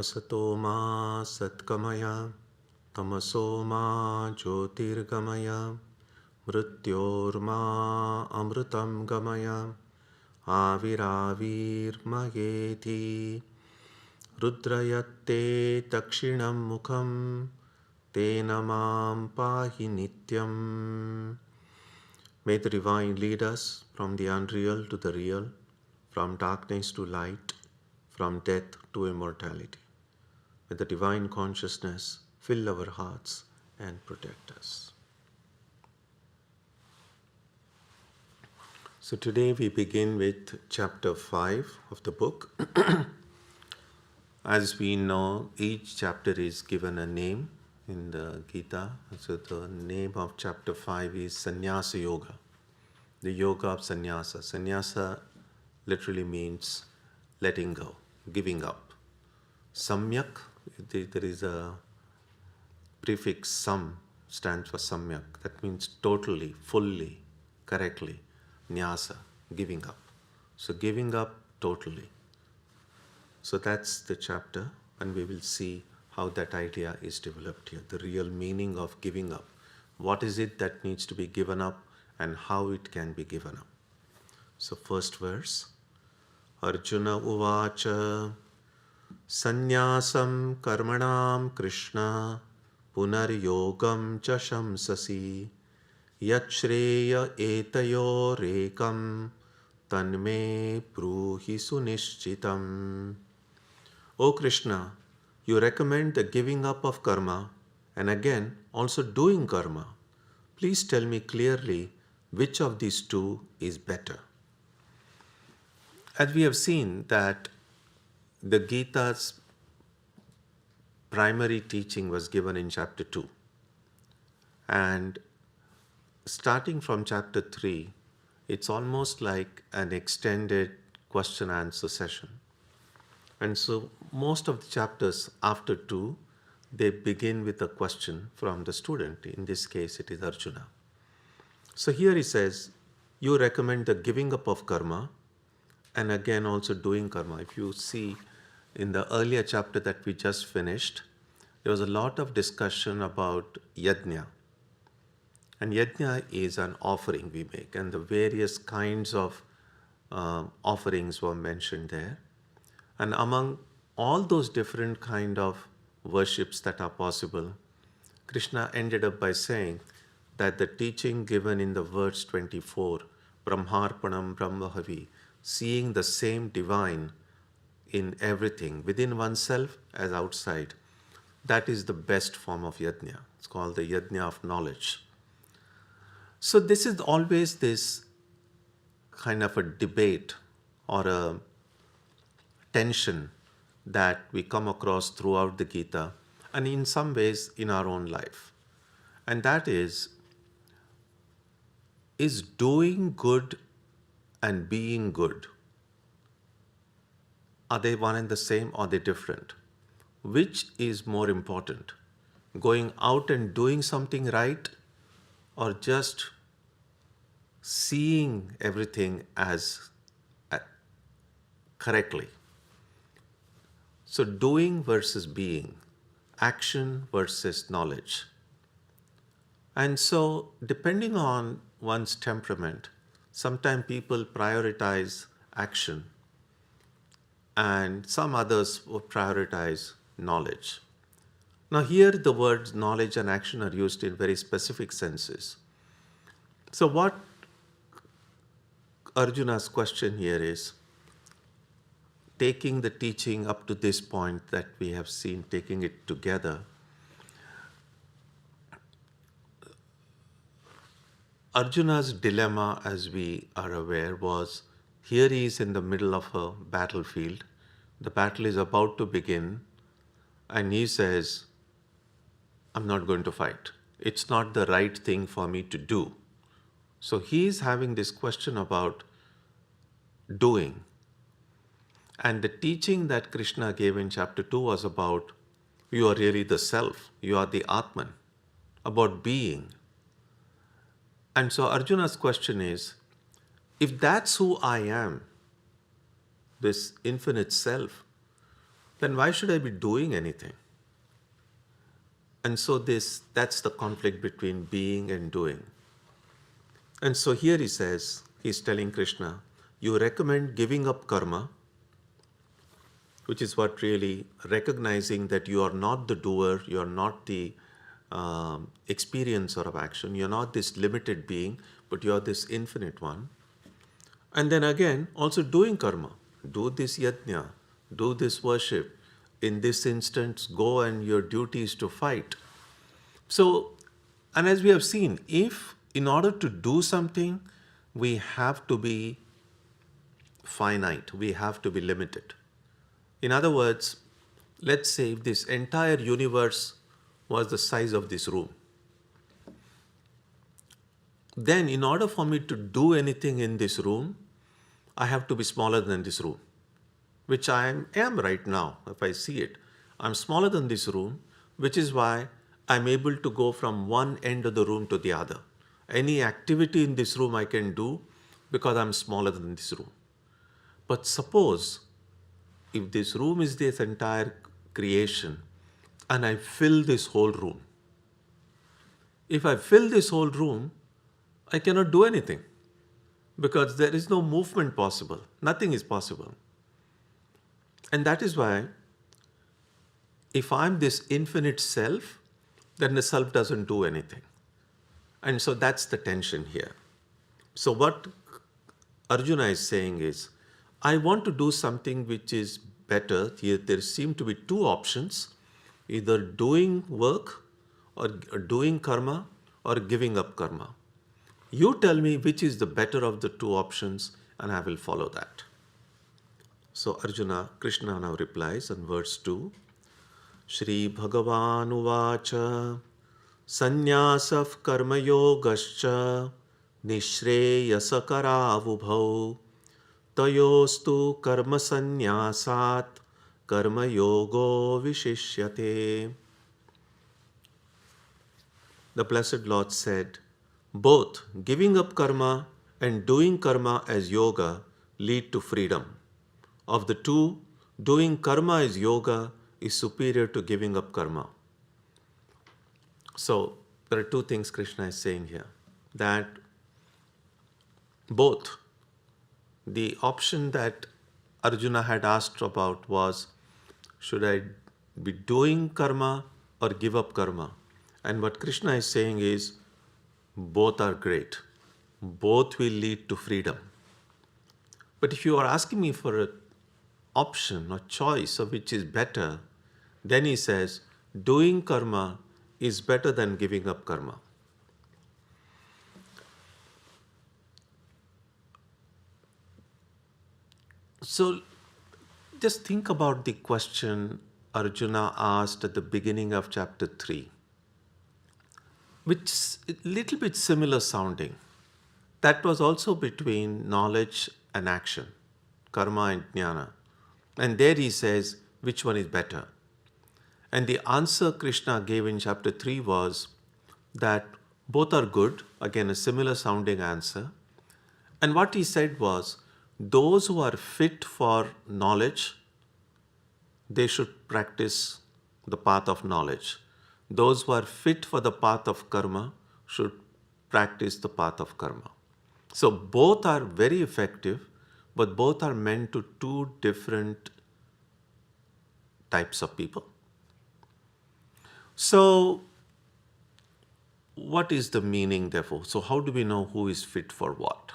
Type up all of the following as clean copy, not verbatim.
Asato ma satkamaya, tamaso ma jyotirgamaya, mrityorma amritam gamaya, avirāvirmayeti, rudrayatte takshinam mukham, tena mam pahi nityam. May the Divine lead us from the unreal to the real, from darkness to light, from death to immortality. May the Divine Consciousness fill our hearts and protect us. So today we begin with chapter 5 of the book. As we know, each chapter is given a name in the Gita. So the name of chapter 5 is Sannyasa Yoga, the yoga of sannyasa. Sannyasa literally means letting go, giving up. Samyak, there is a prefix sam, stands for samyak. That means totally, fully, correctly. Nyasa, giving up. So giving up totally. So that's the chapter, and we will see how that idea is developed here. The real meaning of giving up. What is it that needs to be given up and how it can be given up. So first verse. Arjuna uvacha sannyasam karmanam Krishna punaryogam cha shamsasi yachreya etayorekam tanme bruhi sunishchitam. O Krishna, you recommend the giving up of karma and again also doing karma. Please tell me clearly which of these two is better. As we have seen that the Gita's primary teaching was given in chapter 2. And starting from chapter 3, it's almost like an extended question-answer session. And so most of the chapters after 2, they begin with a question from the student. In this case, it is Arjuna. So here he says, you recommend the giving up of karma and again also doing karma. If you see in the earlier chapter that we just finished, there was a lot of discussion about yajna. And yajna is an offering we make, and the various kinds of offerings were mentioned there. And among all those different kind of worships that are possible, Krishna ended up by saying that the teaching given in the verse 24, Brahmarpanam Brahmahavi, seeing the same divine in everything, within oneself as outside, that is the best form of yajna. It's called the yajna of knowledge. So this is always this kind of a debate or a tension that we come across throughout the Gita and in some ways in our own life. And that is doing good and being good, are they one and the same or are they different? Which is more important? Going out and doing something right or just seeing everything as correctly? So doing versus being, action versus knowledge. And so depending on one's temperament, sometimes people prioritize action and some others will prioritize knowledge. Now here the words knowledge and action are used in very specific senses. So what Arjuna's question here is, taking the teaching up to this point that we have seen, taking it together, Arjuna's dilemma, as we are aware, was here he is in the middle of a battlefield. The battle is about to begin and he says, I'm not going to fight. It's not the right thing for me to do. So he is having this question about doing. And the teaching that Krishna gave in chapter 2 was about you are really the self, you are the Atman, about being. And so Arjuna's question is, if that's who I am, this infinite self, then why should I be doing anything? And so that's the conflict between being and doing. And so here he's telling Krishna, you recommend giving up karma, which is what really recognizing that you are not the doer, you are not the experiencer of action, you're not this limited being, but you are this infinite one. And then again, also doing karma. Do this yajna, do this worship. In this instance, go and your duty is to fight. So, and as we have seen, if in order to do something, we have to be finite, we have to be limited. In other words, let's say if this entire universe was the size of this room, then in order for me to do anything in this room, I have to be smaller than this room, which I am right now. If I see it, I'm smaller than this room, which is why I'm able to go from one end of the room to the other. Any activity in this room I can do because I'm smaller than this room. But suppose if this room is this entire creation and I fill this whole room, if I fill this whole room, I cannot do anything because there is no movement possible. Nothing is possible. And that is why if I'm this infinite self, then the self doesn't do anything. And so that's the tension here. So what Arjuna is saying is, I want to do something which is better. Here there seem to be two options, either doing work or doing karma or giving up karma. You tell me which is the better of the two options and I will follow that. So Arjuna, Krishna now replies in verse 2, Shri Bhagavan Uvacha Sannyasaf Karma Yogascha Nishreyasakaravubhau Tayostu Karma Sannyasat Karma Yogo Vishishyate. The Blessed Lord said, both giving up karma and doing karma as yoga lead to freedom. Of the two, doing karma as yoga is superior to giving up karma. So, there are two things Krishna is saying here. That both, the option that Arjuna had asked about was, should I be doing karma or give up karma? And what Krishna is saying is, both are great. Both will lead to freedom. But if you are asking me for an option or choice of which is better, then he says, doing karma is better than giving up karma. So just think about the question Arjuna asked at the beginning of chapter 3, which is a little bit similar sounding. That was also between knowledge and action, karma and jnana. And there he says, which one is better? And the answer Krishna gave in chapter 3 was that both are good, again a similar sounding answer. And what he said was, those who are fit for knowledge, they should practice the path of knowledge. Those who are fit for the path of karma should practice the path of karma. So both are very effective, but both are meant to two different types of people. So what is the meaning therefore? So how do we know who is fit for what?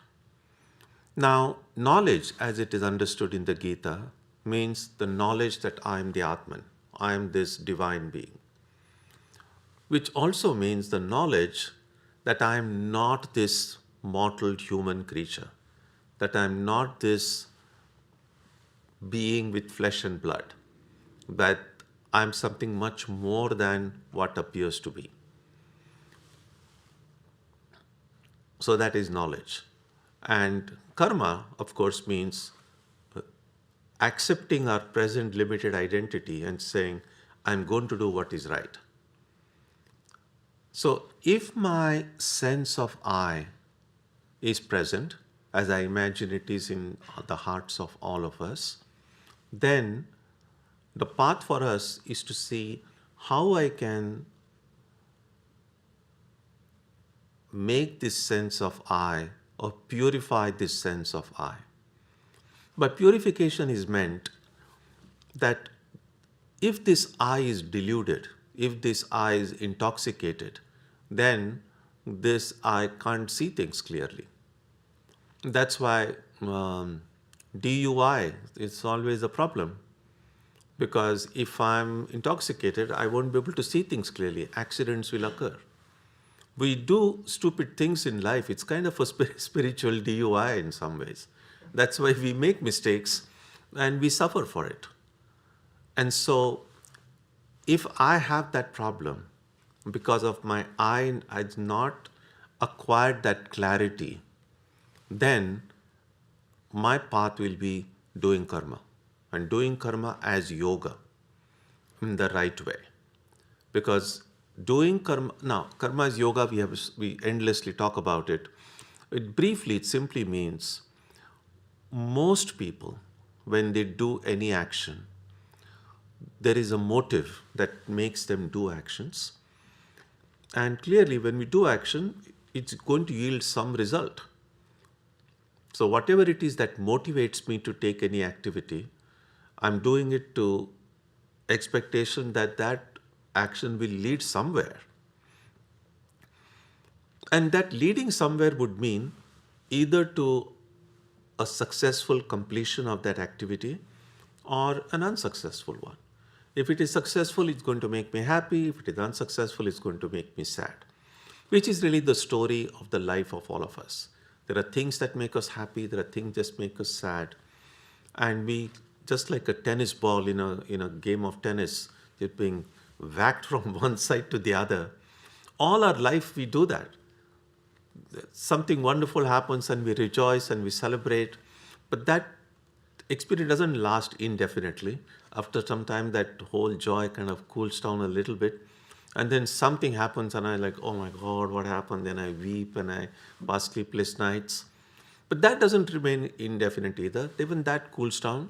Now, knowledge as it is understood in the Gita means the knowledge that I am the Atman, I am this divine being. Which also means the knowledge that I am not this mortal human creature, that I am not this being with flesh and blood, that I am something much more than what appears to be. So that is knowledge. And karma, of course, means accepting our present limited identity and saying, I'm going to do what is right. So if my sense of I is present, as I imagine it is in the hearts of all of us, then The path for us is to see how I can make this sense of I or purify this sense of I. By purification is meant that if this I is deluded, if this I is intoxicated, then this I can't see things clearly. That's why DUI is always a problem. Because if I'm intoxicated, I won't be able to see things clearly. Accidents will occur. We do stupid things in life. It's kind of a spiritual DUI in some ways. That's why we make mistakes and we suffer for it. And so, if I have that problem because of my I had not acquired that clarity, then my path will be doing karma. And doing karma as yoga in the right way. Because doing karma, now karma as yoga, we endlessly talk about it. Briefly, it simply means most people, when they do any action, there is a motive that makes them do actions. And clearly, when we do action, it's going to yield some result. So whatever it is that motivates me to take any activity, I'm doing it to expectation that that action will lead somewhere. And that leading somewhere would mean either to a successful completion of that activity or an unsuccessful one. If it is successful, it's going to make me happy. If it is unsuccessful, it's going to make me sad. Which is really the story of the life of all of us. There are things that make us happy, there are things that make us sad. And we, just like a tennis ball in a game of tennis, it's being whacked from one side to the other. All our life we do that. Something wonderful happens and we rejoice and we celebrate. But that experience doesn't last indefinitely. After some time, that whole joy kind of cools down a little bit. And then something happens and I'm like, oh my God, what happened? Then I weep and I pass sleepless nights. But that doesn't remain indefinite either. Even that cools down.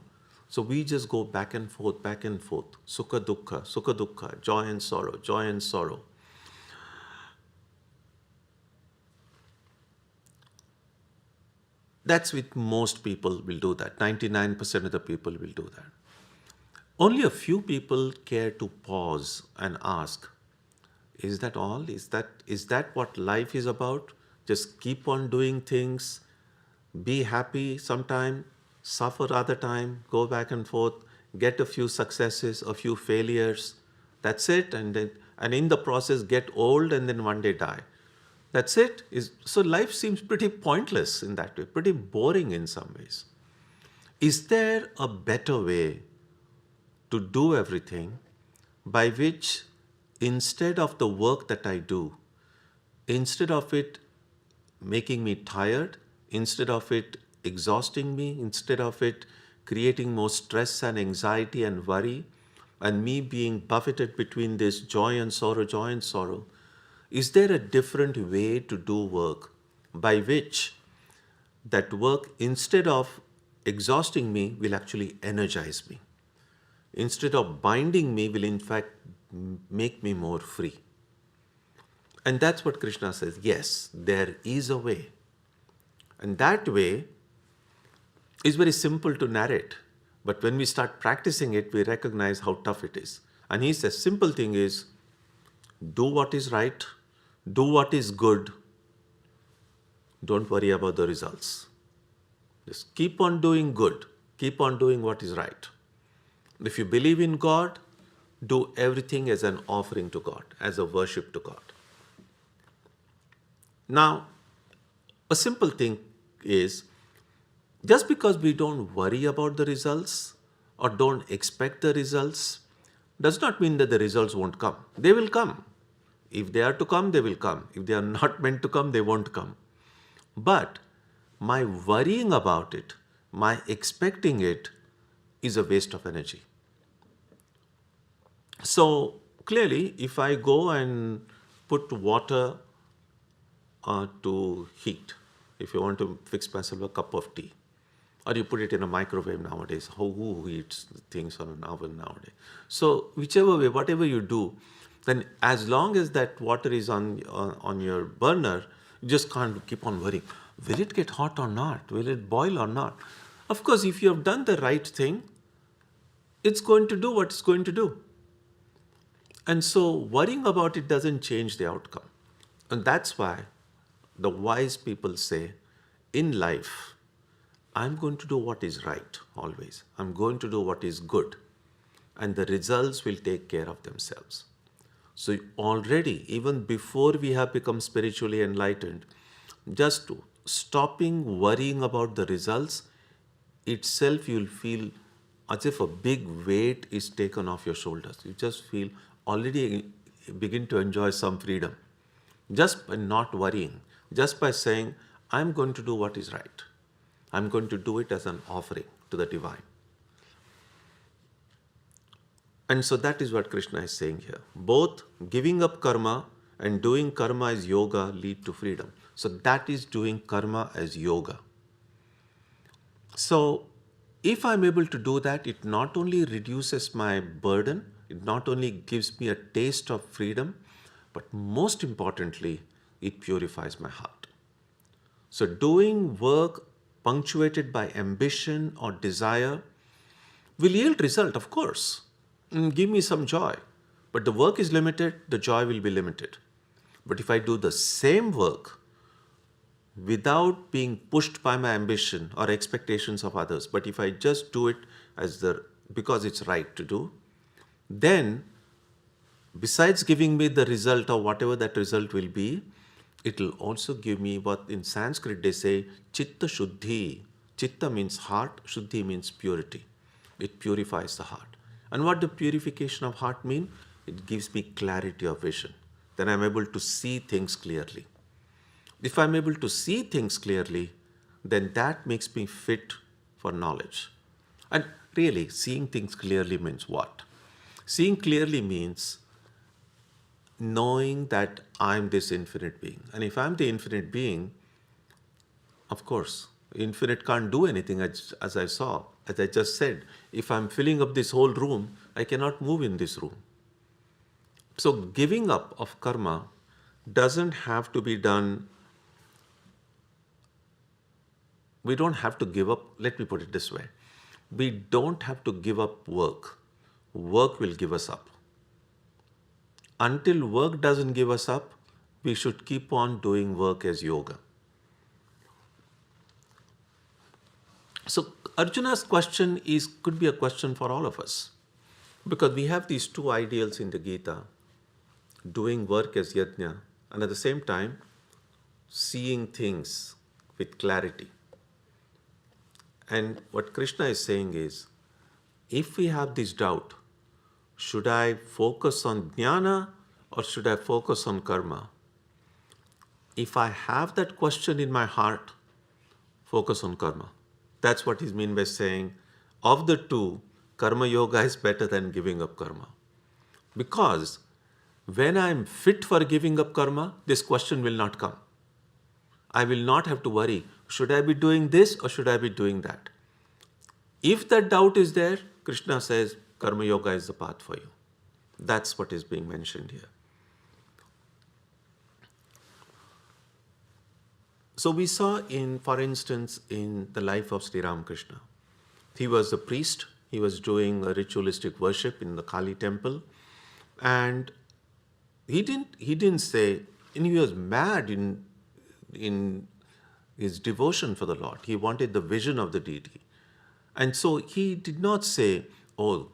So we just go back and forth, sukha dukkha, joy and sorrow, joy and sorrow. That's with most people will do that. 99% of the people will do that. Only a few people care to pause and ask, is that all? Is that what life is about? Just keep on doing things, be happy sometime, suffer other time, go back and forth, get a few successes, a few failures. That's it. And in the process get old and then one day die. That's it. So life seems pretty pointless in that way, pretty boring in some ways. Is there a better way to do everything by which instead of the work that I do, instead of it making me tired, instead of it exhausting me, instead of it creating more stress and anxiety and worry, and me being buffeted between this joy and sorrow, is there a different way to do work by which that work, instead of exhausting me, will actually energize me? Instead of binding me, will in fact make me more free. And that's what Krishna says. Yes, there is a way. And that way is very simple to narrate. But when we start practicing it, we recognize how tough it is. And he says, simple thing is, do what is right, do what is good, don't worry about the results. Just keep on doing good, keep on doing what is right. If you believe in God, do everything as an offering to God, as a worship to God. Now, a simple thing is, just because we don't worry about the results or don't expect the results, does not mean that the results won't come. They will come. If they are to come, they will come. If they are not meant to come, they won't come. But my worrying about it, my expecting it, is a waste of energy. So clearly, if I go and put water to heat, if you want to fix myself a cup of tea, or you put it in a microwave nowadays. Who eats things on an oven nowadays? So whichever way, whatever you do, then as long as that water is on your burner, you just can't keep on worrying. Will it get hot or not? Will it boil or not? Of course, if you have done the right thing, it's going to do what it's going to do. And so worrying about it doesn't change the outcome. And that's why the wise people say, in life, I'm going to do what is right always. I'm going to do what is good. And the results will take care of themselves. So already, even before we have become spiritually enlightened, just stopping worrying about the results itself, you'll feel as if a big weight is taken off your shoulders. You just feel already begin to enjoy some freedom. Just by not worrying, just by saying, I'm going to do what is right. I'm going to do it as an offering to the divine. And so that is what Krishna is saying here. Both giving up karma and doing karma as yoga lead to freedom. So that is doing karma as yoga. So if I'm able to do that, it not only reduces my burden, it not only gives me a taste of freedom, but most importantly, it purifies my heart. So doing work punctuated by ambition or desire will yield result, of course. Give me some joy. But the work is limited, the joy will be limited. But if I do the same work without being pushed by my ambition or expectations of others, but if I just do it because it's right to do, then besides giving me the result or whatever that result will be, it will also give me what in Sanskrit they say, Chitta Shuddhi. Chitta means heart, Shuddhi means purity. It purifies the heart. And what the purification of heart mean? It gives me clarity of vision. Then I'm able to see things clearly. If I'm able to see things clearly, then that makes me fit for knowledge. And really, seeing things clearly means what? Seeing clearly means knowing that I'm this infinite being. And if I'm the infinite being, of course, infinite can't do anything as I just said. If I'm filling up this whole room, I cannot move in this room. So giving up of karma doesn't have to be done. We don't have to give up. Let me put it this way. We don't have to give up work. Work will give us up. Until work doesn't give us up, we should keep on doing work as yoga. So Arjuna's question could be a question for all of us. Because we have these two ideals in the Gita, doing work as yajna, and at the same time, seeing things with clarity. And what Krishna is saying is, if we have this doubt, should I focus on jnana or should I focus on karma? If I have that question in my heart, focus on karma. That's what he means by saying, of the two, karma yoga is better than giving up karma. Because when I'm fit for giving up karma, this question will not come. I will not have to worry, should I be doing this or should I be doing that? If that doubt is there, Krishna says, karma yoga is the path for you. That's what is being mentioned here. So we saw for instance, in the life of Sri Ramakrishna, he was a priest, he was doing a ritualistic worship in the Kali temple, and he didn't say, and he was mad in his devotion for the Lord. He wanted the vision of the deity. And so he did not say, oh,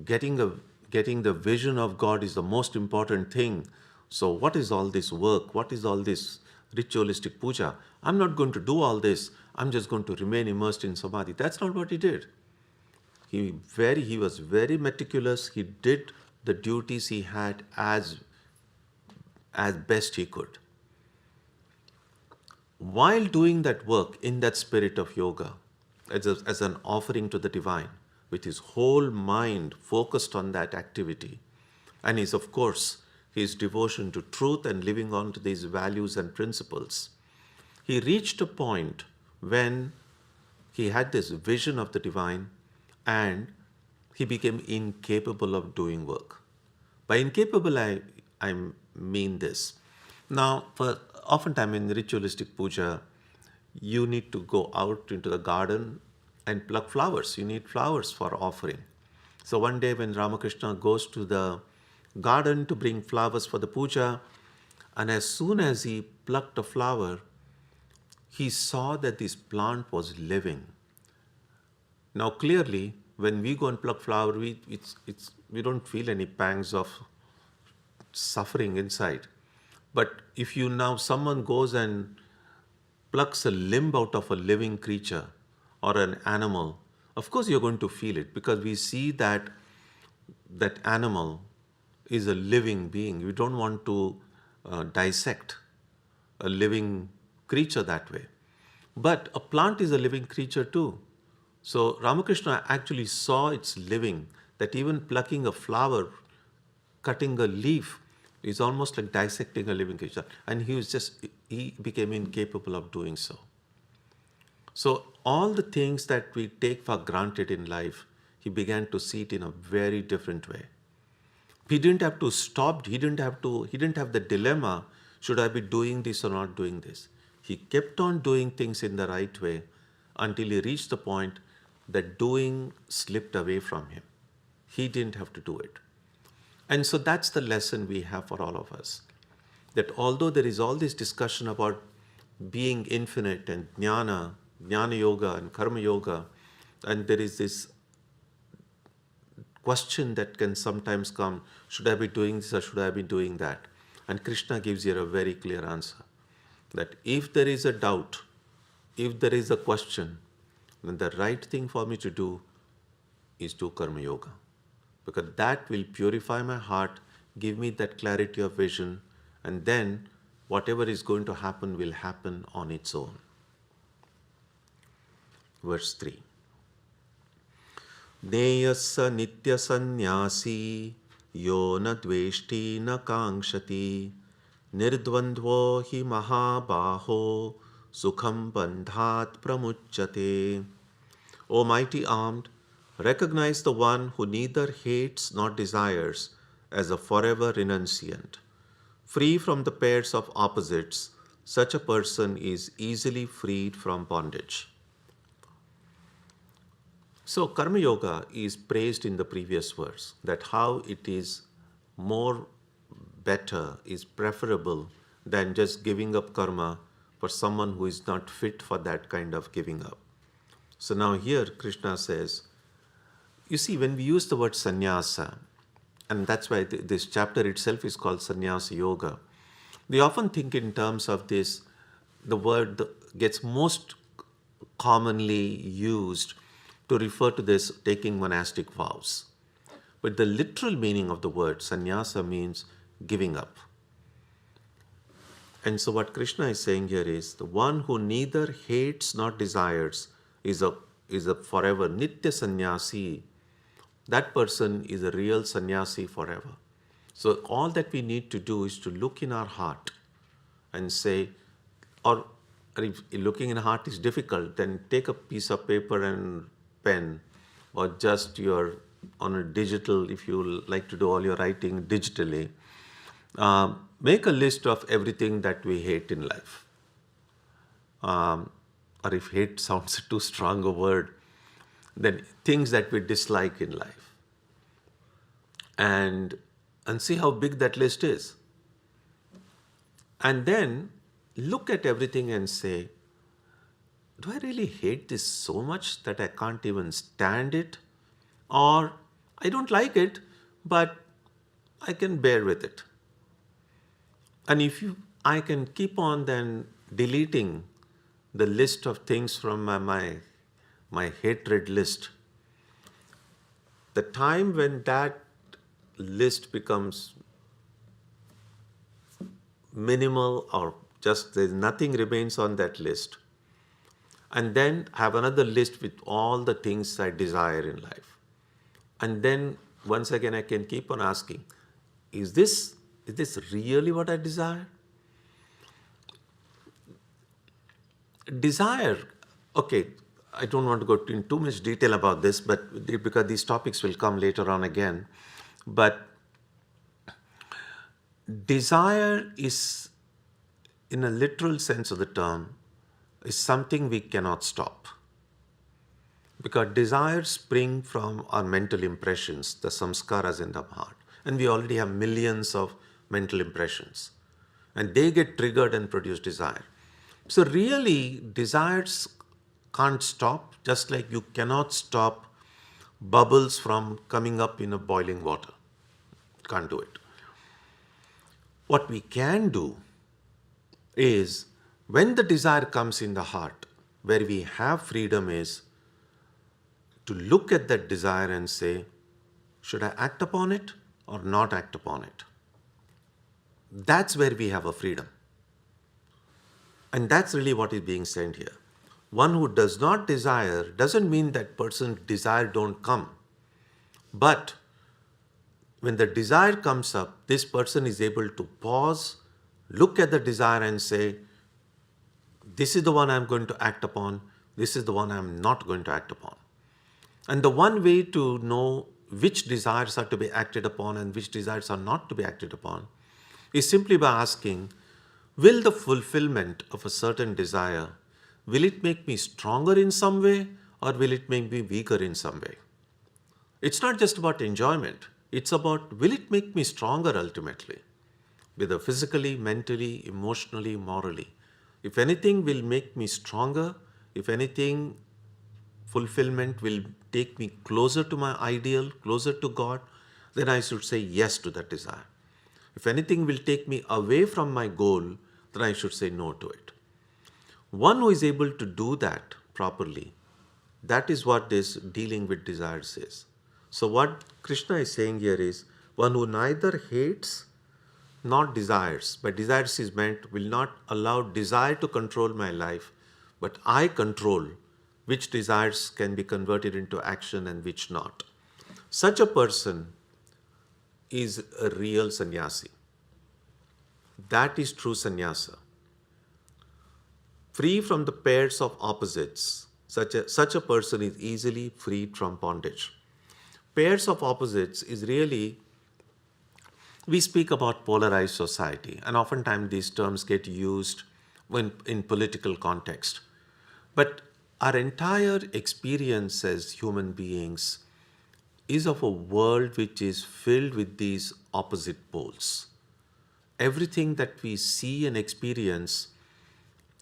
getting the vision of God is the most important thing. So what is all this work? What is all this ritualistic puja? I'm not going to do all this. I'm just going to remain immersed in samadhi. That's not what he did. He was very meticulous. He did the duties he had as best he could. While doing that work in that spirit of yoga, as an offering to the divine, with his whole mind focused on that activity, and his devotion to truth and living on to these values and principles, he reached a point when He had this vision of the divine, and he became incapable of doing work. By incapable, I mean this. Now, for oftentimes in ritualistic puja, you need to go out into the garden and pluck flowers. You need flowers for offering. So one day when Ramakrishna goes to the garden to bring flowers for the puja, and as soon as he plucked a flower, he saw that this plant was living. Now clearly, when we go and pluck flower, we don't feel any pangs of suffering inside. But if you now, someone goes and plucks a limb out of a living creature or an animal, of course you're going to feel it, because we see that that animal is a living being. We don't want to dissect a living creature that way. But a plant is a living creature too. So Ramakrishna actually saw its living, that even plucking a flower, cutting a leaf, is almost like dissecting a living creature. And he became incapable of doing so. So all the things that we take for granted in life, he began to see it in a very different way. He didn't have to stop, he didn't have the dilemma, should I be doing this or not doing this? He kept on doing things in the right way until he reached the point that doing slipped away from him. He didn't have to do it. And so that's the lesson we have for all of us. That although there is all this discussion about being infinite and jnana yoga and karma yoga, and there is this question that can sometimes come, should I be doing this or should I be doing that? And Krishna gives here a very clear answer, that if there is a doubt, if there is a question, then the right thing for me to do is do karma yoga. Because that will purify my heart, give me that clarity of vision, and then whatever is going to happen will happen on its own. Verse 3. Neyasa nitya sannyasi yo na dveshti na kangshati nirdvandvo hi mahabaho sukham bandhat pramuchyate. O mighty armed, recognize the one who neither hates nor desires as a forever renunciant. Free from the pairs of opposites, such a person is easily freed from bondage. So Karma Yoga is praised in the previous verse, that how it is more better, is preferable than just giving up karma for someone who is not fit for that kind of giving up. So now here Krishna says, you see, when we use the word sannyasa, and that's why this chapter itself is called Sannyasa Yoga, we often think in terms of this, the word gets most commonly used to refer to this taking monastic vows. But the literal meaning of the word sannyasa means giving up. And so what Krishna is saying here is, the one who neither hates nor desires is a forever nitya sannyasi. That person is a real sannyasi forever. So all that we need to do is to look in our heart and say, or if looking in the heart is difficult, then take a piece of paper and pen, or just on a digital, if you like to do all your writing digitally, make a list of everything that we hate in life. Or if hate sounds too strong a word, then things that we dislike in life. And see how big that list is. And then look at everything and say, do I really hate this so much that I can't even stand it? Or I don't like it, but I can bear with it. And I can keep on then deleting the list of things from my hatred list. The time when that list becomes minimal, or just there's nothing remains on that list, and then have another list with all the things I desire in life. And then once again I can keep on asking, is this really what I desire? Desire, okay, I don't want to go in too much detail about this, but because these topics will come later on again. But desire is, in a literal sense of the term, is something we cannot stop. Because desires spring from our mental impressions, the samskaras in the heart. And we already have millions of mental impressions. And they get triggered and produce desire. So really, desires can't stop, just like you cannot stop bubbles from coming up in a boiling water. Can't do it. What we can do is, when the desire comes in the heart, where we have freedom, is to look at that desire and say, should I act upon it or not act upon it? That's where we have a freedom. And that's really what is being said here. One who does not desire doesn't mean that person's desire don't come. But when the desire comes up, this person is able to pause, look at the desire and say, this is the one I'm going to act upon, this is the one I'm not going to act upon. And the one way to know which desires are to be acted upon and which desires are not to be acted upon is simply by asking, will the fulfillment of a certain desire, will it make me stronger in some way or will it make me weaker in some way? It's not just about enjoyment. It's about, will it make me stronger ultimately? Whether physically, mentally, emotionally, morally. If anything will make me stronger, if anything, fulfillment will take me closer to my ideal, closer to God, then I should say yes to that desire. If anything will take me away from my goal, then I should say no to it. One who is able to do that properly, that is what this dealing with desires is. So what Krishna is saying here is, one who neither hates nor desires, by desires is meant, will not allow desire to control my life, but I control which desires can be converted into action and which not. Such a person is a real sannyasi. That is true sannyasa. Free from the pairs of opposites, such a person is easily freed from bondage. Pairs of opposites is really, we speak about polarized society, and oftentimes these terms get used in political context. But our entire experience as human beings is of a world which is filled with these opposite poles. Everything that we see and experience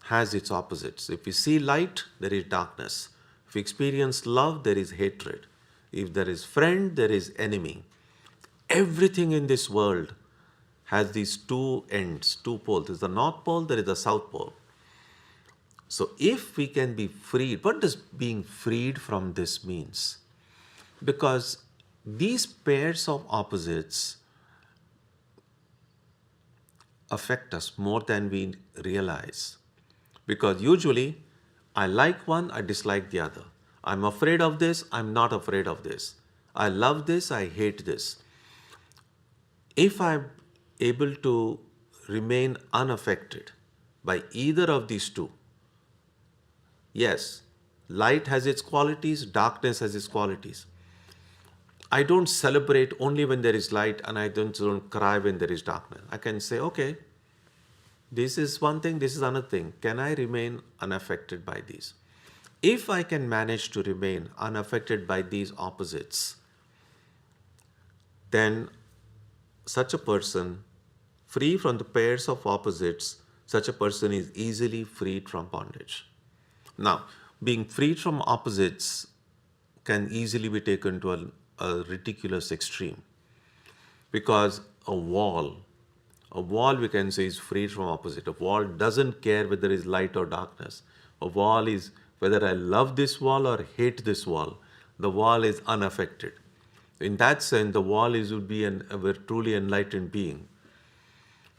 has its opposites. If we see light, there is darkness. If we experience love, there is hatred. If there is friend, there is enemy. Everything in this world has these two ends, two poles. There is the North Pole, there is the South Pole. So if we can be freed, what does being freed from this means? Because these pairs of opposites affect us more than we realize. Because usually, I like one, I dislike the other. I'm afraid of this, I'm not afraid of this. I love this, I hate this. If I'm able to remain unaffected by either of these two, yes, light has its qualities, darkness has its qualities. I don't celebrate only when there is light and I don't cry when there is darkness. I can say, okay, this is one thing, this is another thing. Can I remain unaffected by these? If I can manage to remain unaffected by these opposites, then such a person, free from the pairs of opposites, such a person is easily freed from bondage. Now, being freed from opposites can easily be taken to a ridiculous extreme. Because a wall we can say is freed from opposite. A wall doesn't care whether it is light or darkness. A wall is, whether I love this wall or hate this wall, the wall is unaffected. In that sense, the wall would be a truly enlightened being.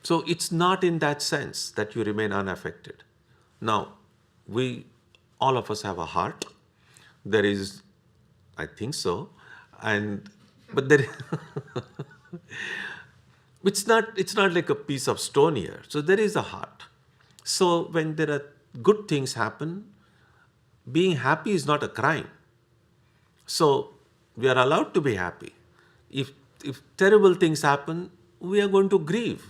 So it's not in that sense that you remain unaffected. Now, all of us have a heart. There is, I think so, but there it's not like a piece of stone here. So there is a heart. So when there are good things happen, being happy is not a crime. So we are allowed to be happy. If terrible things happen, we are going to grieve.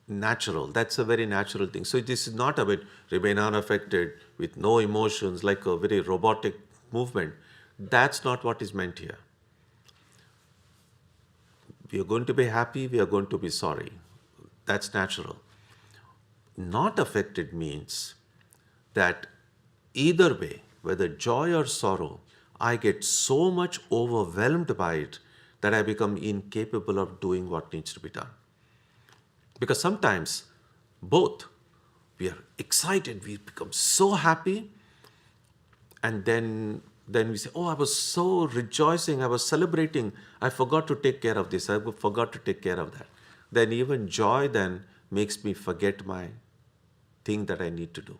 Natural. That's a very natural thing. So this is not about remain unaffected with no emotions, like a very robotic movement. That's not what is meant here. We are going to be happy, we are going to be sorry. That's natural. Not affected means that either way, whether joy or sorrow, I get so much overwhelmed by it that I become incapable of doing what needs to be done. Because sometimes both, we are excited, we become so happy, and then we say, oh, I was so rejoicing, I was celebrating, I forgot to take care of this, I forgot to take care of that. Then even joy then makes me forget my thing that I need to do.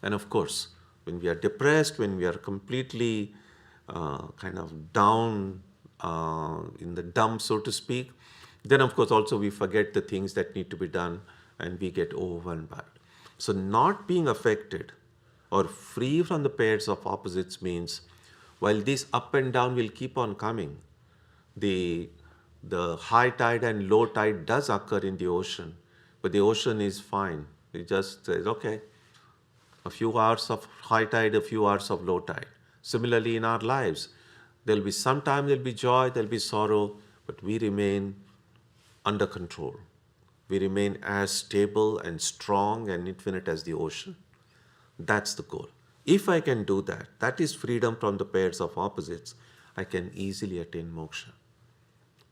And of course, when we are depressed, when we are completely kind of down in the dump, so to speak, then of course also we forget the things that need to be done and we get overwhelmed by it. So not being affected or free from the pairs of opposites means while this up and down will keep on coming, the high tide and low tide does occur in the ocean, but the ocean is fine. It just says, okay, a few hours of high tide, a few hours of low tide. Similarly, in our lives, there'll be sometime there'll be joy, there'll be sorrow, but we remain under control. We remain as stable and strong and infinite as the ocean. That's the goal. If I can do that, that is freedom from the pairs of opposites, I can easily attain moksha.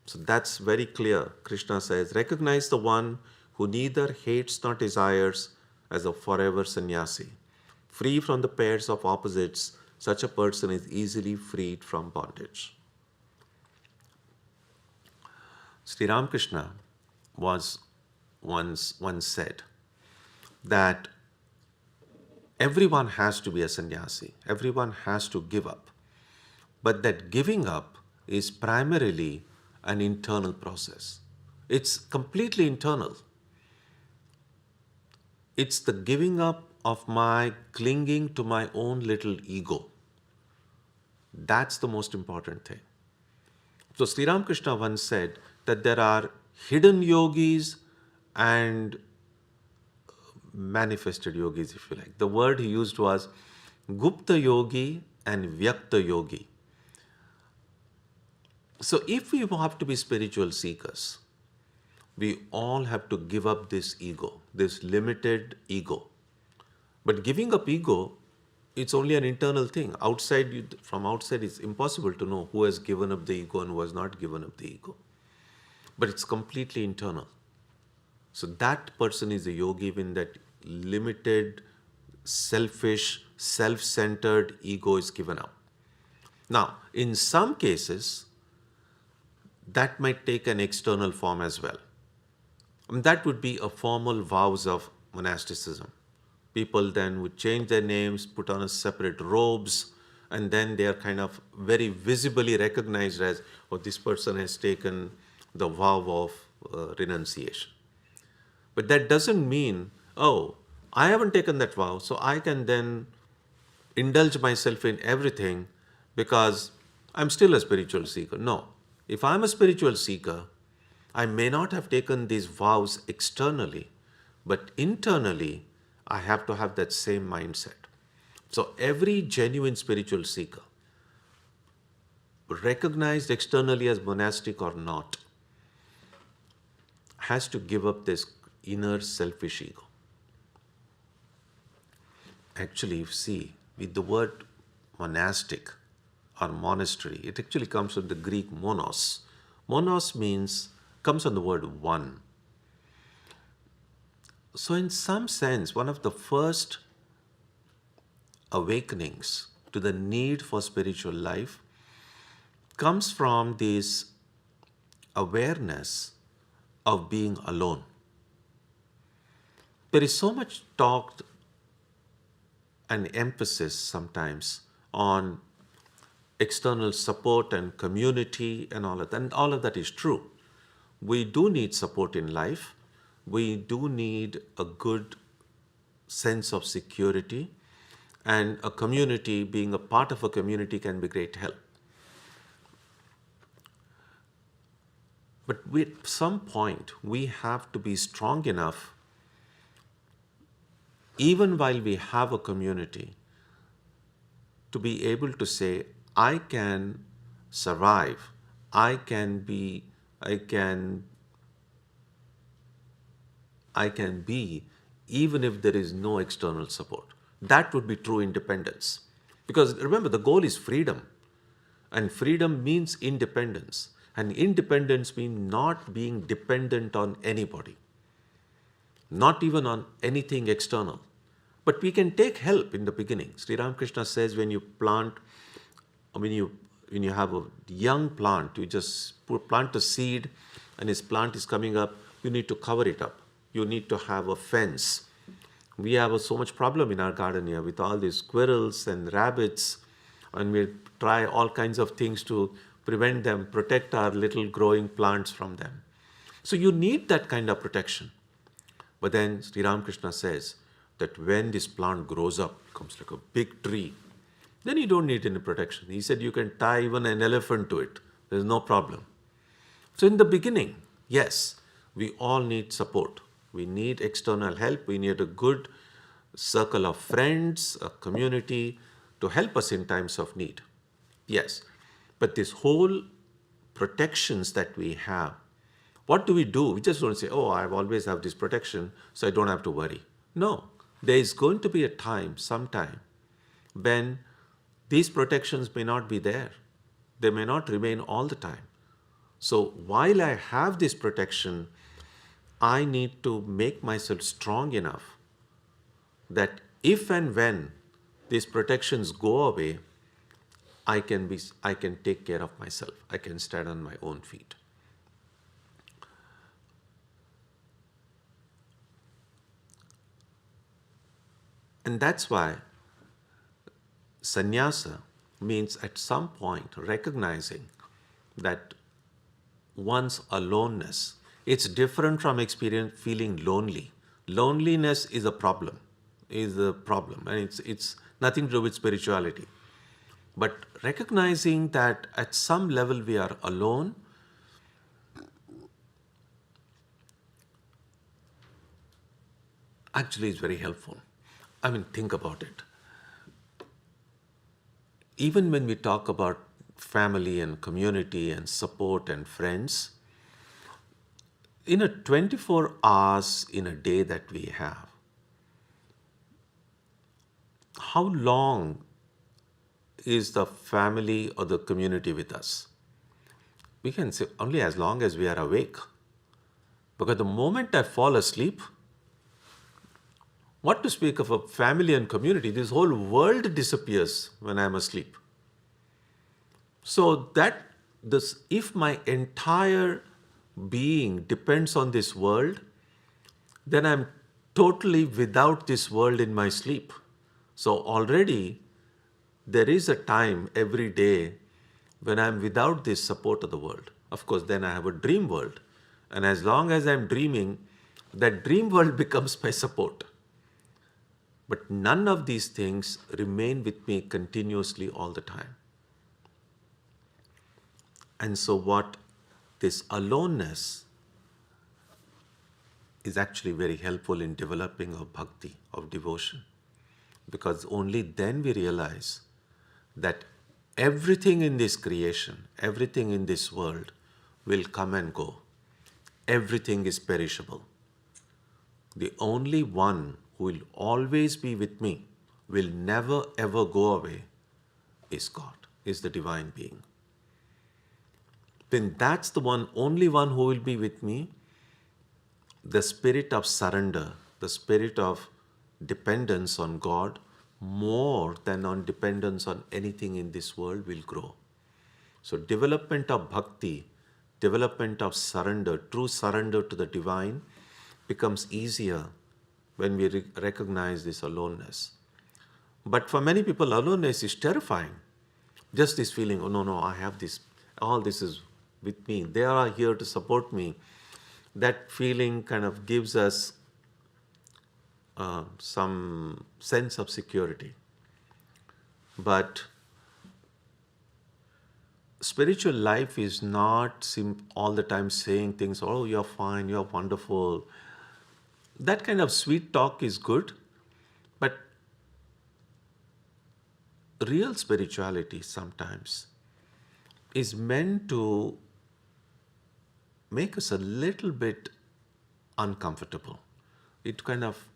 So that's very clear. Krishna says, recognize the one who neither hates nor desires as a forever sannyasi. Free from the pairs of opposites, such a person is easily freed from bondage. Sri Ramakrishna was once said that everyone has to be a sannyasi, everyone has to give up. But that giving up is primarily an internal process. It's completely internal. It's the giving up of my clinging to my own little ego. That's the most important thing. So Sri Ramakrishna once said that there are hidden yogis and manifested yogis, if you like. The word he used was Gupta yogi and Vyakta yogi. So if we have to be spiritual seekers, we all have to give up this ego, this limited ego. But giving up ego, it's only an internal thing. From outside, it's impossible to know who has given up the ego and who has not given up the ego. But it's completely internal. So that person is a yogi when that limited, selfish, self-centered ego is given up. Now, in some cases, that might take an external form as well. And that would be a formal vows of monasticism. People then would change their names, put on a separate robes, and then they are kind of very visibly recognized as, oh, this person has taken the vow of renunciation. But that doesn't mean, oh, I haven't taken that vow, so I can then indulge myself in everything because I'm still a spiritual seeker. No. If I'm a spiritual seeker, I may not have taken these vows externally, but internally, I have to have that same mindset. So every genuine spiritual seeker, recognized externally as monastic or not, has to give up this inner selfish ego. Actually, see, with the word monastic or monastery, it actually comes from the Greek monos. Monos comes from the word one. So in some sense, one of the first awakenings to the need for spiritual life comes from this awareness of being alone. There is so much talk and emphasis sometimes on external support and community and all of that. And all of that is true. We do need support in life. We do need a good sense of security. and a community, being a part of a community, can be great help. But at some point, we have to be strong enough, even while we have a community, to be able to say, I can survive, I can be even if there is no external support. That would be true independence. Because remember, the goal is freedom. And freedom means independence. And independence means not being dependent on anybody, not even on anything external. But we can take help in the beginning. Sri Ramakrishna says when you have a young plant, you just plant a seed and his plant is coming up, you need to cover it up. You need to have a fence. We have so much problem in our garden here with all these squirrels and rabbits, and we try all kinds of things to prevent them, protect our little growing plants from them. So you need that kind of protection. But then Sri Ramakrishna says that when this plant grows up, becomes like a big tree, then you don't need any protection. He said you can tie even an elephant to it. There's no problem. So in the beginning, yes, we all need support. We need external help. We need a good circle of friends, a community to help us in times of need. Yes, but this whole protections that we have, what do? We just don't say, oh, I always have this protection, so I don't have to worry. No, there is going to be a time, sometime, when these protections may not be there. They may not remain all the time. So while I have this protection, I need to make myself strong enough that if and when these protections go away, I can take care of myself. I can stand on my own feet. And that's why sannyasa means at some point recognizing that one's aloneness, it's different from feeling lonely. Loneliness is a problem, and it's nothing to do with spirituality. But recognizing that at some level we are alone, actually is very helpful. Think about it. Even when we talk about family and community and support and friends, in a 24 hours in a day that we have, how long is the family or the community with us? We can say only as long as we are awake. Because the moment I fall asleep, what to speak of a family and community? This whole world disappears when I'm asleep. So if my entire being depends on this world, then I'm totally without this world in my sleep. So already there is a time every day when I'm without this support of the world. Of course, then I have a dream world. And as long as I'm dreaming, that dream world becomes my support. But none of these things remain with me continuously all the time. And so what this aloneness is actually very helpful in developing of bhakti, of devotion. Because only then we realize that everything in this creation, everything in this world will come and go. Everything is perishable. The only one who will always be with me, will never ever go away, is God, is the divine being. Then that's the only one who will be with me. The spirit of surrender, the spirit of dependence on God, more than on dependence on anything in this world, will grow. So development of bhakti, development of surrender, true surrender to the divine, becomes easier when we recognize this aloneness. But for many people, aloneness is terrifying. Just this feeling, oh no, I have this, all this is with me. They are here to support me. That feeling kind of gives us some sense of security. But spiritual life is not all the time saying things, oh, you're fine, you're wonderful. That kind of sweet talk is good, but real spirituality sometimes is meant to make us a little bit uncomfortable. It kind of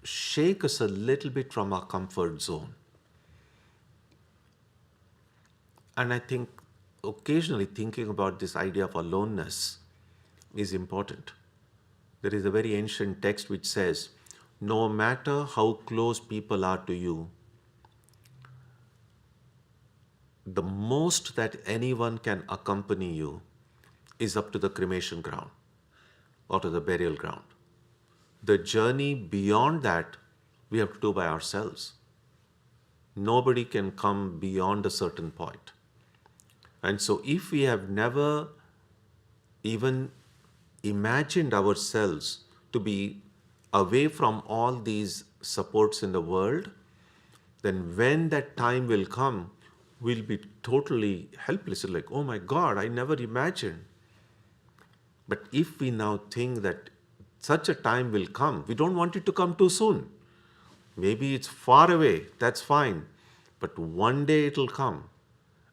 shake us a little bit from our comfort zone. And I think occasionally thinking about this idea of aloneness is important. There is a very ancient text which says, no matter how close people are to you, the most that anyone can accompany you is up to the cremation ground or to the burial ground. The journey beyond that, we have to do by ourselves. Nobody can come beyond a certain point. And so if we have never even imagined ourselves to be away from all these supports in the world, then when that time will come, we'll be totally helpless. Like, oh my God, I never imagined. But if we now think that such a time will come, we don't want it to come too soon. Maybe it's far away, that's fine. But one day it'll come,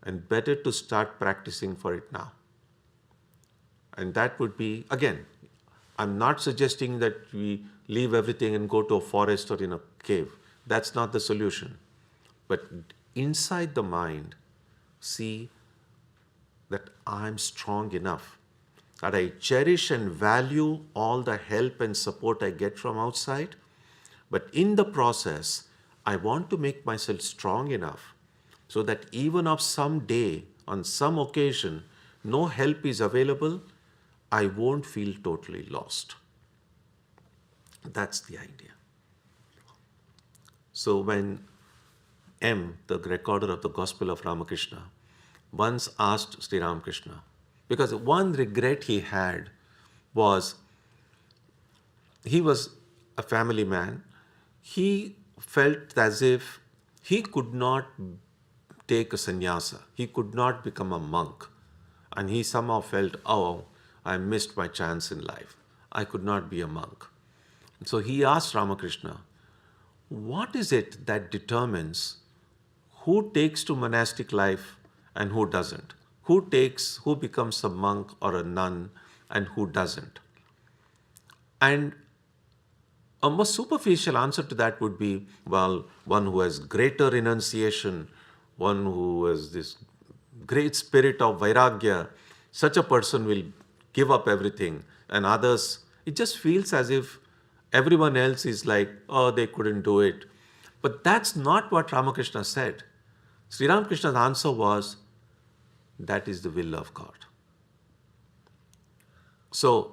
and better to start practicing for it now. And that would be, again, I'm not suggesting that we leave everything and go to a forest or in a cave. That's not the solution. But inside the mind, see that I'm strong enough, that I cherish and value all the help and support I get from outside. But in the process, I want to make myself strong enough so that even if some day, on some occasion, no help is available, I won't feel totally lost. That's the idea. So when M, the recorder of the Gospel of Ramakrishna, once asked Sri Ramakrishna, because one regret he had was, he was a family man, he felt as if he could not take a sannyasa, he could not become a monk. And he somehow felt, oh, I missed my chance in life. I could not be a monk. So he asked Ramakrishna, what is it that determines who takes to monastic life and who doesn't? Who becomes a monk or a nun and who doesn't? And a more superficial answer to that would be, well, one who has greater renunciation, one who has this great spirit of vairagya, such a person will give up everything. And others, it just feels as if everyone else is like, oh, they couldn't do it. But that's not what Ramakrishna said. Sri Ramakrishna's answer was, that is the will of God. So,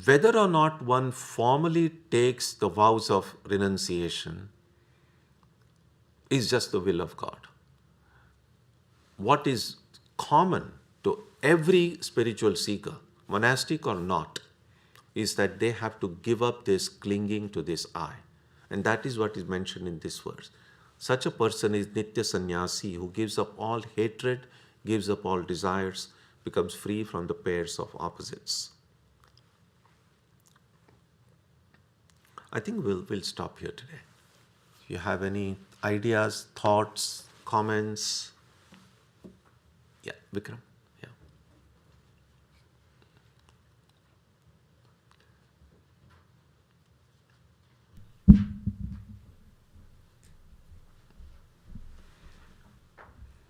whether or not one formally takes the vows of renunciation is just the will of God. What is common to every spiritual seeker, monastic or not, is that they have to give up this clinging to this I. And that is what is mentioned in this verse. Such a person is Nitya Sannyasi, who gives up all hatred, gives up all desires, becomes free from the pairs of opposites. I think we'll stop here today. If you have any ideas, thoughts, comments. Yeah, Vikram. Yeah.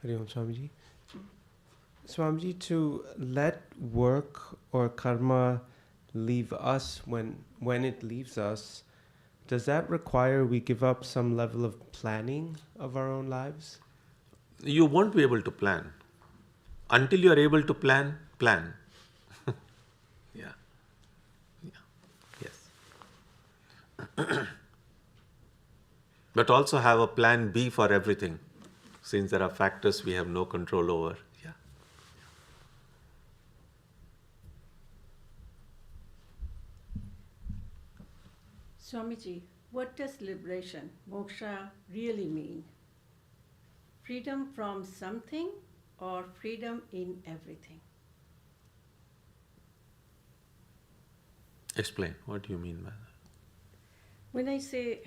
Hari Om Swamiji. Swamiji, to let work or karma leave us when it leaves us, does that require we give up some level of planning of our own lives? You won't be able to plan. Until you are able to plan. Yeah. Yes. But also have a plan B for everything, since there are factors we have no control over. Yeah. Swamiji, what does liberation, moksha, really mean? freedom from something or freedom in everything? Explain. What do you mean by that? When I say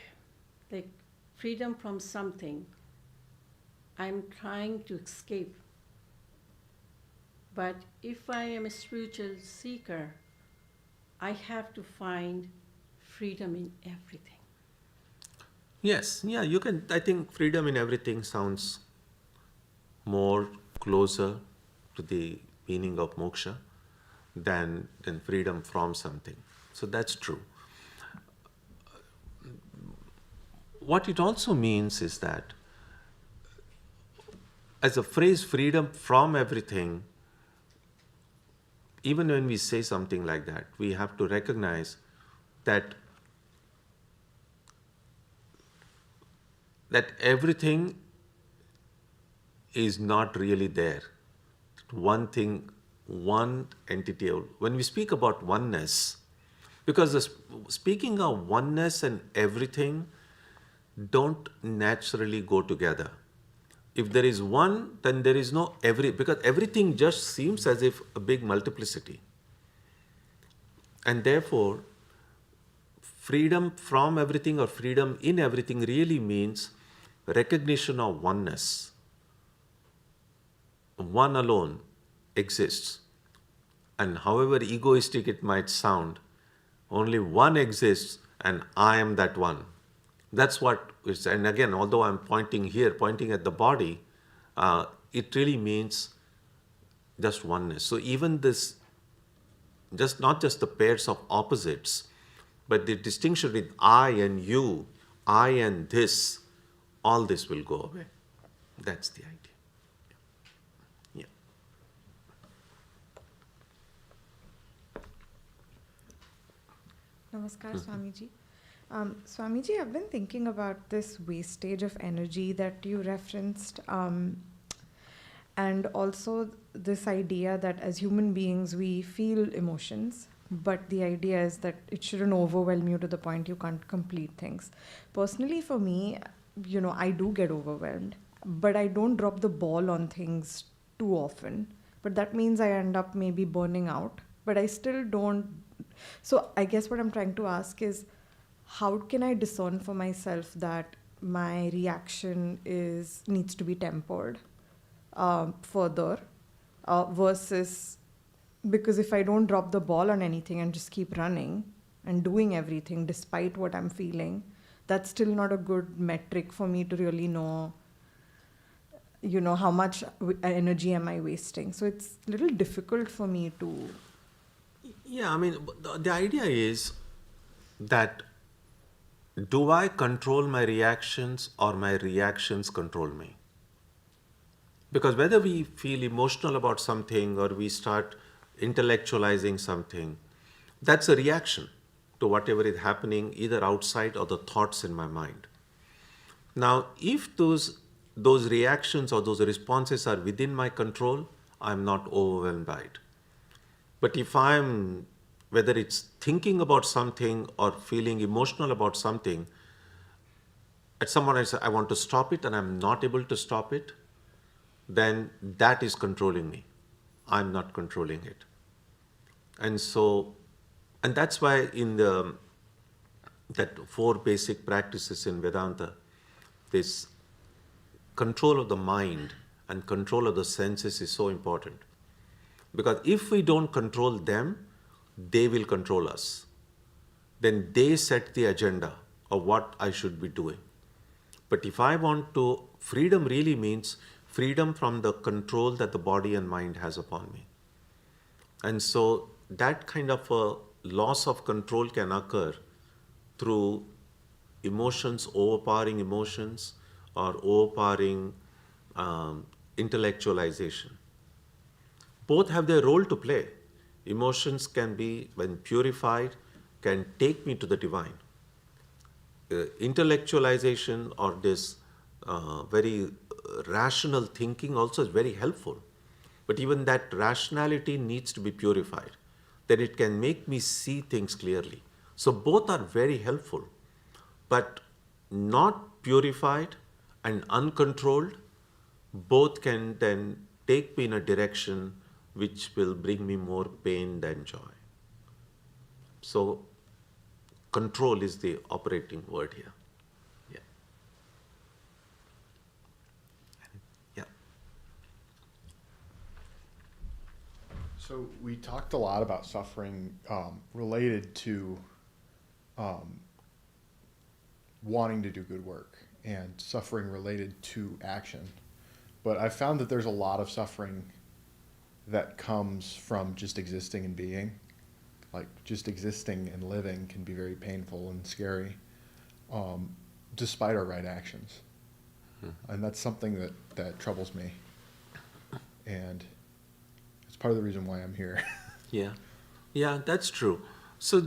like freedom from something, I'm trying to escape. But if I am a spiritual seeker, I have to find freedom in everything. Yes, yeah, you can. I think freedom in everything sounds more closer to the meaning of moksha than freedom from something. So that's true. What it also means is that, as a phrase, freedom from everything, even when we say something like that, we have to recognize that everything is not really there. One thing, one entity. When we speak about oneness, because speaking of oneness and everything don't naturally go together. If there is one, then there is no because everything just seems as if a big multiplicity. And therefore, freedom from everything or freedom in everything really means recognition of oneness. One alone exists. And however egoistic it might sound, only one exists and I am that one. That's what is, and again, although I'm pointing at the body, it really means just oneness. So even this, not just the pairs of opposites, but the distinction with I and you, I and this, all this will go away. That's the idea. Yeah. Namaskar, Swamiji. Swamiji, I've been thinking about this wastage of energy that you referenced, and also this idea that as human beings we feel emotions, but the idea is that it shouldn't overwhelm you to the point you can't complete things. Personally, for me, I do get overwhelmed, but I don't drop the ball on things too often. But that means I end up maybe burning out, but I still don't. So I guess what I'm trying to ask is, how can I discern for myself that my reaction needs to be tempered further versus, because if I don't drop the ball on anything and just keep running and doing everything despite what I'm feeling, that's still not a good metric for me to really know, how much energy am I wasting. So it's a little difficult for me to... Yeah, I mean, the idea is that, do I control my reactions or my reactions control me? Because whether we feel emotional about something or we start intellectualizing something, that's a reaction to whatever is happening either outside or the thoughts in my mind. Now, if those reactions or those responses are within my control, I'm not overwhelmed by it. But if whether it's thinking about something or feeling emotional about something, at some point I say, I want to stop it and I'm not able to stop it, then that is controlling me. I'm not controlling it. And that's why in that 4 basic practices in Vedanta, this control of the mind and control of the senses is so important. Because if we don't control them, they will control us. Then they set the agenda of what I should be doing. But if I want to, freedom really means freedom from the control that the body and mind has upon me. And so that kind of a loss of control can occur through emotions, overpowering emotions, or overpowering intellectualization. Both have their role to play. Emotions can be, when purified, can take me to the divine. Intellectualization or this very rational thinking also is very helpful. But even that rationality needs to be purified. Then it can make me see things clearly. So both are very helpful. But not purified and uncontrolled, both can then take me in a direction which will bring me more pain than joy. So, control is the operating word here. Yeah. Yeah. So we talked a lot about suffering related to wanting to do good work and suffering related to action. But I've found that there's a lot of suffering that comes from just existing and being. Like just existing and living can be very painful and scary, despite our right actions. And that's something that troubles me. And it's part of the reason why I'm here. Yeah, that's true. So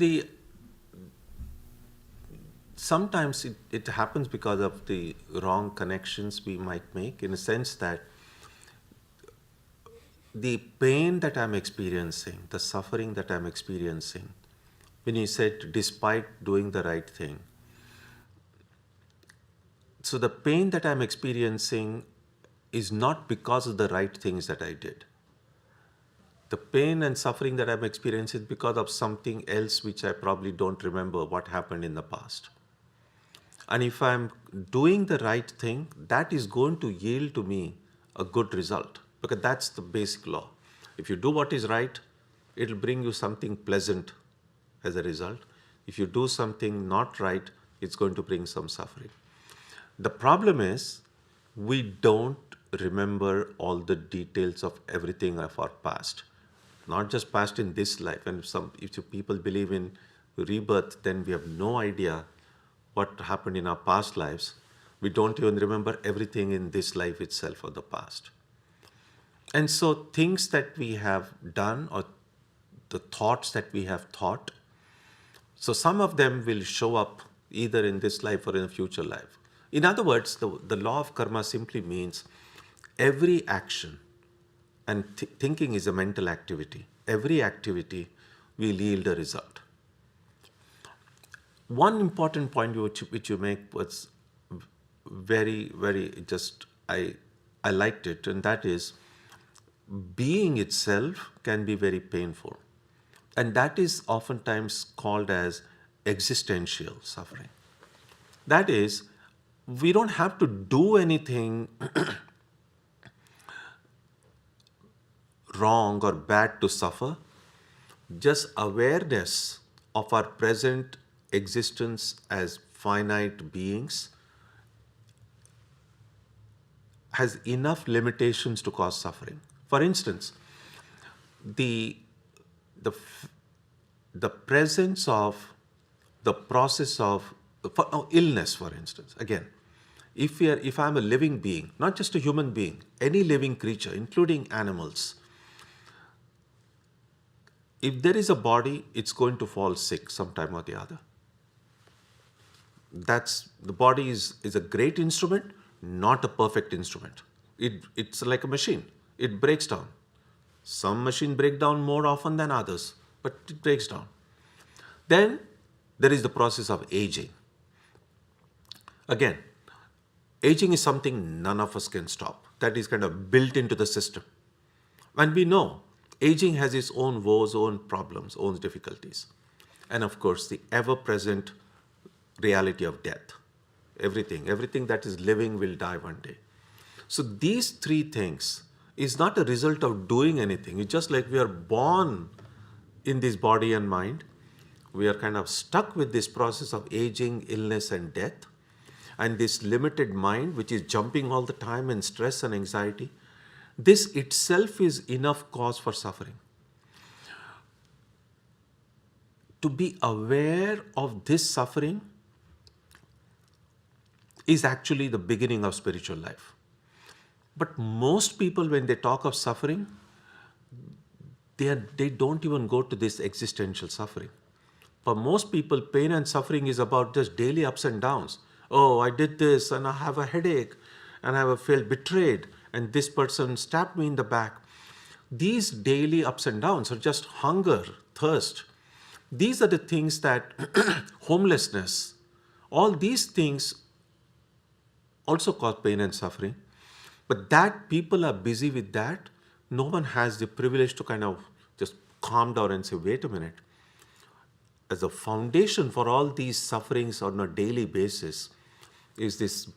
sometimes it happens because of the wrong connections we might make, in a sense that the pain that I'm experiencing, the suffering that I'm experiencing, when you said despite doing the right thing, so the pain that I'm experiencing is not because of the right things that I did. The pain and suffering that I'm experiencing is because of something else which I probably don't remember what happened in the past. And if I'm doing the right thing, that is going to yield to me a good result, because that's the basic law. If you do what is right, it'll bring you something pleasant as a result. If you do something not right, it's going to bring some suffering. The problem is we don't remember all the details of everything of our past. Not just past in this life. And if you people believe in rebirth, then we have no idea what happened in our past lives. We don't even remember everything in this life itself or the past. And so things that we have done, or the thoughts that we have thought, so some of them will show up either in this life or in a future life. In other words, the law of karma simply means every action, and thinking is a mental activity, every activity will yield a result. One important point which you make was very, very I liked it, and that is being itself can be very painful. And that is oftentimes called as existential suffering. That is, we don't have to do anything wrong or bad to suffer. Just awareness of our present existence as finite beings has enough limitations to cause suffering. For instance, the presence of the process of illness, for instance. Again, if I'm a living being, not just a human being, any living creature, including animals, if there is a body, it's going to fall sick sometime or the other. The body is a great instrument, not a perfect instrument. It's like a machine. It breaks down. Some machines break down more often than others, but it breaks down. Then there is the process of aging. Again, aging is something none of us can stop. That is kind of built into the system. And we know aging has its own woes, own problems, own difficulties. And of course, the ever-present reality of death. Everything that is living will die one day. So these three things is not a result of doing anything. It's just like we are born in this body and mind. We are kind of stuck with this process of aging, illness, and death. And this limited mind, which is jumping all the time in stress and anxiety, this itself is enough cause for suffering. To be aware of this suffering is actually the beginning of spiritual life. But most people, when they talk of suffering, they don't even go to this existential suffering. For most people, pain and suffering is about just daily ups and downs. Oh, I did this and I have a headache and I have felt betrayed and this person stabbed me in the back. These daily ups and downs are just hunger, thirst. These are the things that homelessness, all these things also cause pain and suffering. But that people are busy with that, no one has the privilege to kind of just calm down and say, wait a minute. As a foundation for all these sufferings on a daily basis is this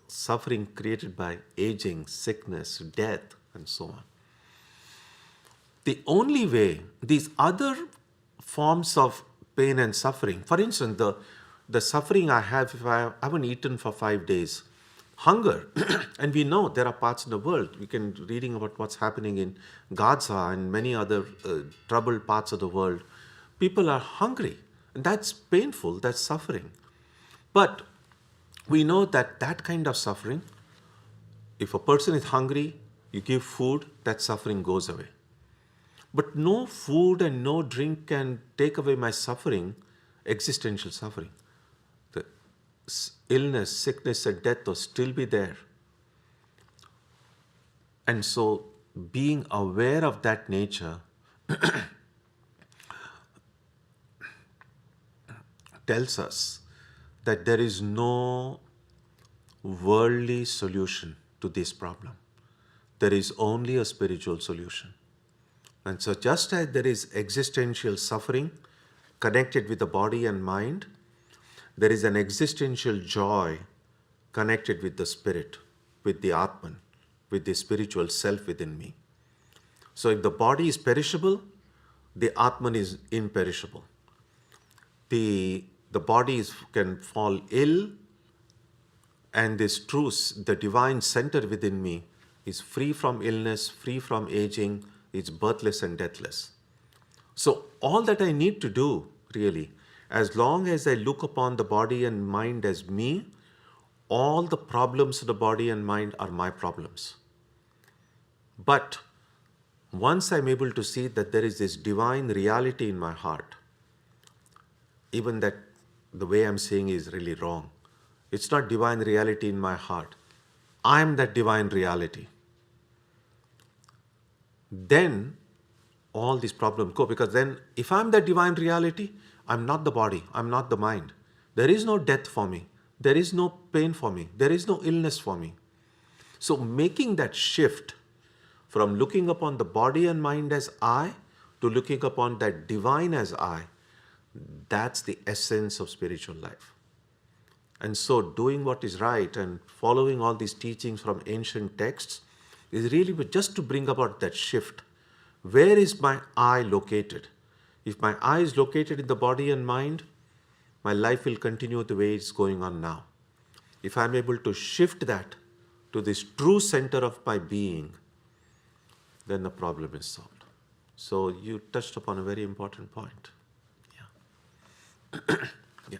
suffering created by aging, sickness, death, and so on. The only way these other forms of pain and suffering, for instance, the suffering I have if I haven't eaten for 5 days, hunger, and we know there are parts in the world, we can reading about what's happening in Gaza and many other troubled parts of the world. People are hungry, and that's painful, that's suffering. But we know that that kind of suffering, if a person is hungry, you give food, that suffering goes away. But no food and no drink can take away my suffering, existential suffering. The illness, sickness, and death will still be there. And so, being aware of that nature tells us that there is no worldly solution to this problem. There is only a spiritual solution. And so just as there is existential suffering connected with the body and mind, there is an existential joy connected with the spirit, with the Atman, with the spiritual self within me. So if the body is perishable, the Atman is imperishable. The body can fall ill, and this truth, the divine center within me, is free from illness, free from aging, is birthless and deathless. So all that I need to do, really, as long as I look upon the body and mind as me, all the problems of the body and mind are my problems. But once I'm able to see that there is this divine reality in my heart, even that the way I'm saying is really wrong. It's not divine reality in my heart. I'm that divine reality. Then all these problems go, because then if I'm that divine reality, I'm not the body, I'm not the mind. There is no death for me. There is no pain for me. There is no illness for me. So making that shift from looking upon the body and mind as I to looking upon that divine as I, that's the essence of spiritual life. And so doing what is right and following all these teachings from ancient texts is really just to bring about that shift. Where is my I located? If my I is located in the body and mind, my life will continue the way it's going on now. If I'm able to shift that to this true center of my being, then the problem is solved. So you touched upon a very important point. Yeah. Yeah.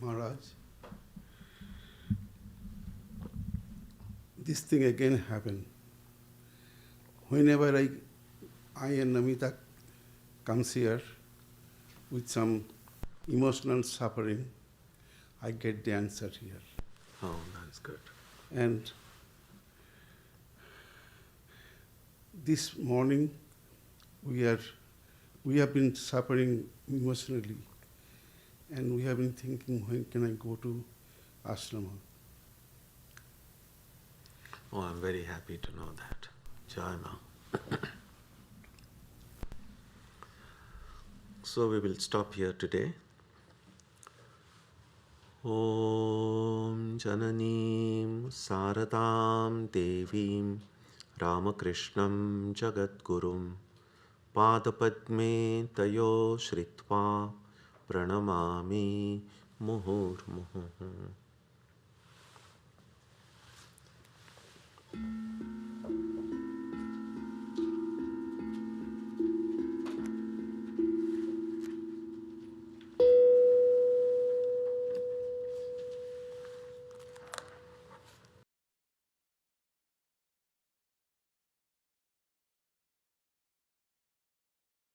Maharaj, this thing again happened. Whenever I and Namita comes here with some emotional suffering, I get the answer here. Oh, that's good. And this morning we have been suffering emotionally, and we have been thinking, when can I go to ashrama? Oh, I'm very happy to know that. Jai Ma. So we will stop here today. Om Jananim Saradam Devim Ramakrishnam Jagadgurum Padapadme Tayo Shritva Pranamami Muhur Muhu.